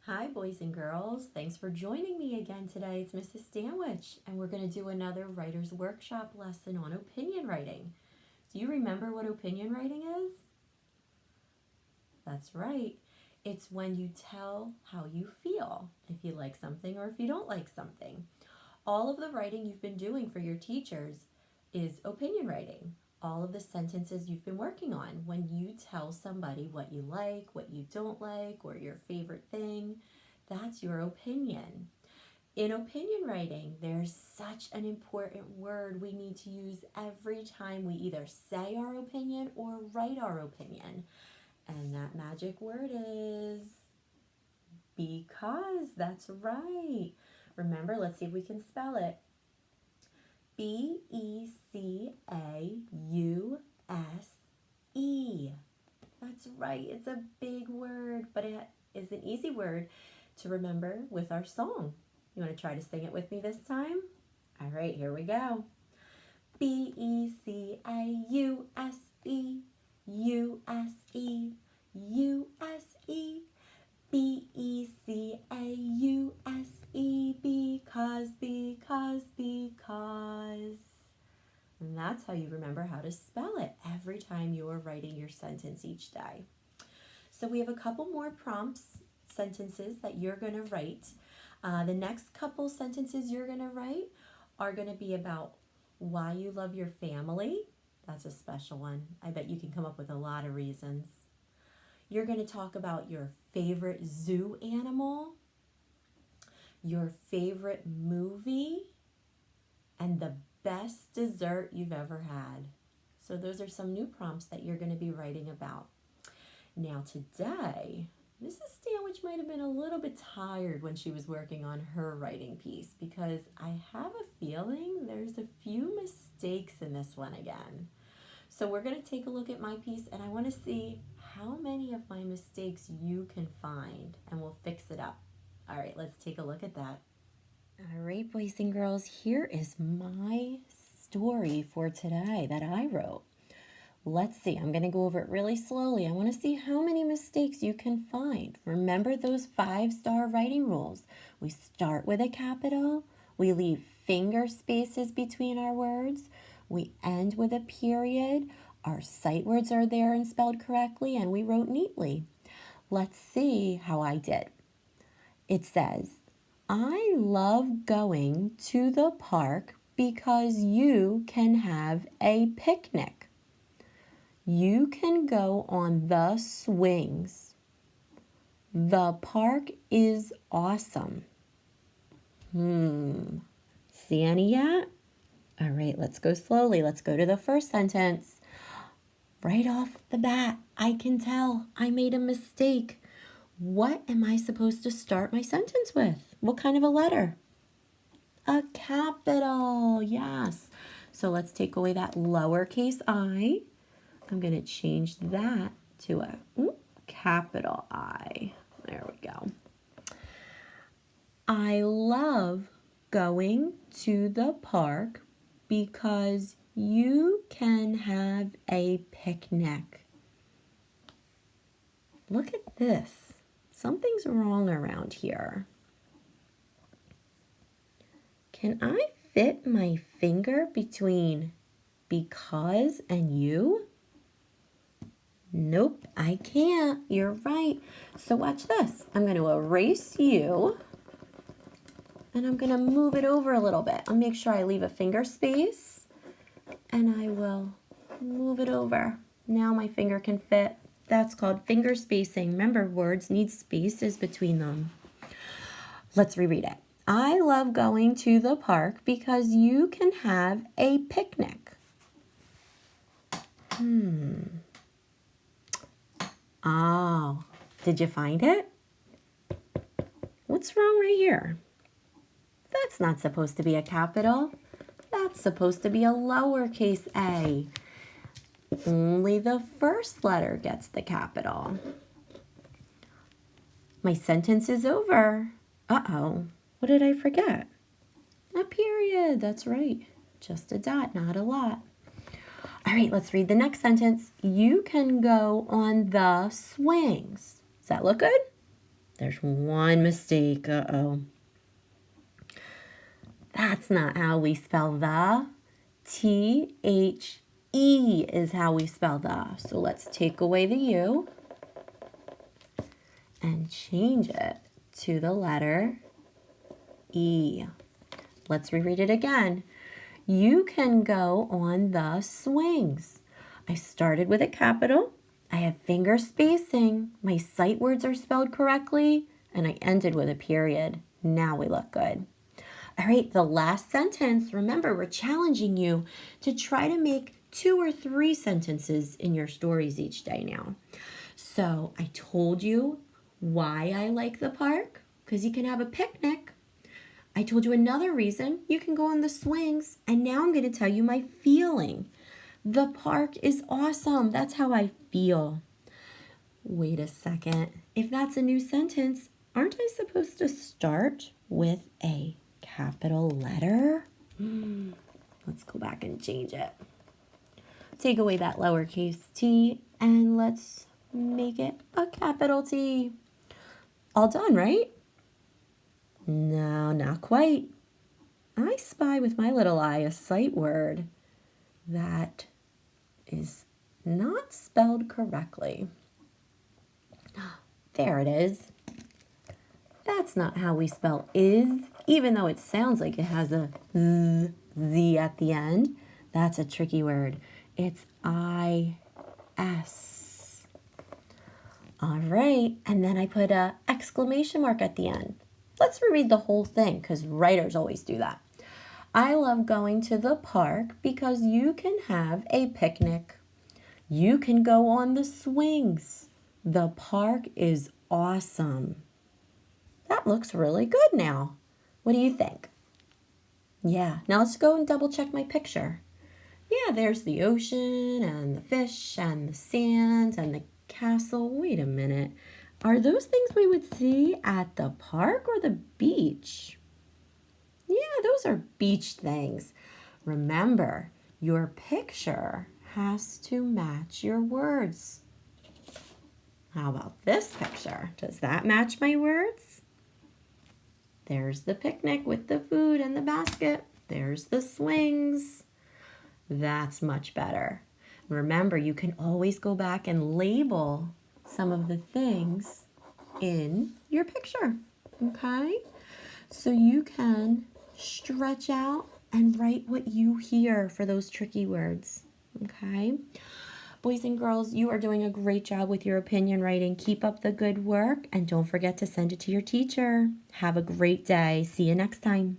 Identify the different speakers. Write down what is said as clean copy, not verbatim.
Speaker 1: Hi, boys and girls. Thanks for joining me again today. It's Mrs. Stanwich, and we're going to do another writer's workshop lesson on opinion writing. Do you remember what opinion writing is? That's right. It's when you tell how you feel, if you like something or if you don't like something. All of the writing you've been doing for your teachers is opinion writing. All of the sentences you've been working on when you tell somebody what you like, what you don't like, or your favorite thing, that's your opinion. In opinion writing, there's such an important word we need to use every time we either say our opinion or write our opinion. And that magic word is because. That's right. Remember, let's see if we can spell it. Because. That's right. It's a big word, but it is an easy word to remember with our song. You want to try to sing it with me this time? All right, here we go. Because, use, use, Because, because. And that's how you remember how to spell it every time you are writing your sentence each day. So we have a couple more prompts, sentences that you're going to write. The next couple sentences you're going to write are going to be about why you love your family. That's a special one. I bet you can come up with a lot of reasons. You're going to talk about your favorite zoo animal, your favorite movie, and the best dessert you've ever had. So those are some new prompts that you're going to be writing about. Now today, Mrs. Stanwich might have been a little bit tired when she was working on her writing piece because I have a feeling there's a few mistakes in this one again. So we're going to take a look at my piece and I want to see how many of my mistakes you can find and we'll fix it up. All right, let's take a look at that. All right, boys and girls, here is my story for today that I wrote. Let's see, I'm going to go over it really slowly. I want to see how many mistakes you can find. Remember those 5-star writing rules. We start with a capital. We leave finger spaces between our words. We end with a period. Our sight words are there and spelled correctly, and we wrote neatly. Let's see how I did. It says, I love going to the park because you can have a picnic. You can go on the swings. The park is awesome. See any yet? All right, let's go slowly. Let's go to the first sentence. Right off the bat, I can tell I made a mistake. What am I supposed to start my sentence with? What kind of a letter? A capital, yes. So let's take away that lowercase I. I'm going to change that to a capital I. There we go. I love going to the park because you can have a picnic. Look at this. Something's wrong around here. Can I fit my finger between because and you? Nope, I can't. You're right. So watch this. I'm going to erase you. And I'm going to move it over a little bit. I'll make sure I leave a finger space. And I will move it over. Now my finger can fit. That's called finger spacing. Remember, words need spaces between them. Let's reread it. I love going to the park because you can have a picnic. Oh, did you find it? What's wrong right here? That's not supposed to be a capital. That's supposed to be a lowercase a. Only the first letter gets the capital. My sentence is over. Uh-oh, what did I forget? A period, that's right. Just a dot, not a lot. All right, let's read the next sentence. You can go on the swings. Does that look good? There's one mistake. Uh-oh. That's not how we spell the. T-H-E is how we spell the. So let's take away the U and change it to the letter E. Let's reread it again. You can go on the swings. I started with a capital. I have finger spacing. My sight words are spelled correctly. And I ended with a period. Now we look good. All right, the last sentence. Remember, we're challenging you to try to make 2 or 3 sentences in your stories each day now. So I told you why I like the park, because you can have a picnic. I told you another reason you can go on the swings. And now I'm going to tell you my feeling. The park is awesome. That's how I feel. Wait a second. If that's a new sentence, aren't I supposed to start with a capital letter? Let's go back and change it. Take away that lowercase t and let's make it a capital T. All done, right? No, not quite. I spy with my little eye a sight word that is not spelled correctly. There it is. That's not how we spell is, even though it sounds like it has a Z at the end. That's a tricky word. It's I-S. All right, and then I put an exclamation mark at the end. Let's reread the whole thing because writers always do that. I love going to the park because you can have a picnic. You can go on the swings. The park is awesome. That looks really good now. What do you think? Yeah, now let's go and double check my picture. Yeah, there's the ocean and the fish and the sand and the castle. Wait a minute. Are those things we would see at the park or the beach? Yeah, those are beach things. Remember, your picture has to match your words. How about this picture? Does that match my words? There's the picnic with the food and the basket. There's the swings. That's much better. Remember, you can always go back and label some of the things in your picture, okay? So you can stretch out and write what you hear for those tricky words, okay? Boys and girls, you are doing a great job with your opinion writing. Keep up the good work and don't forget to send it to your teacher. Have a great day. See you next time.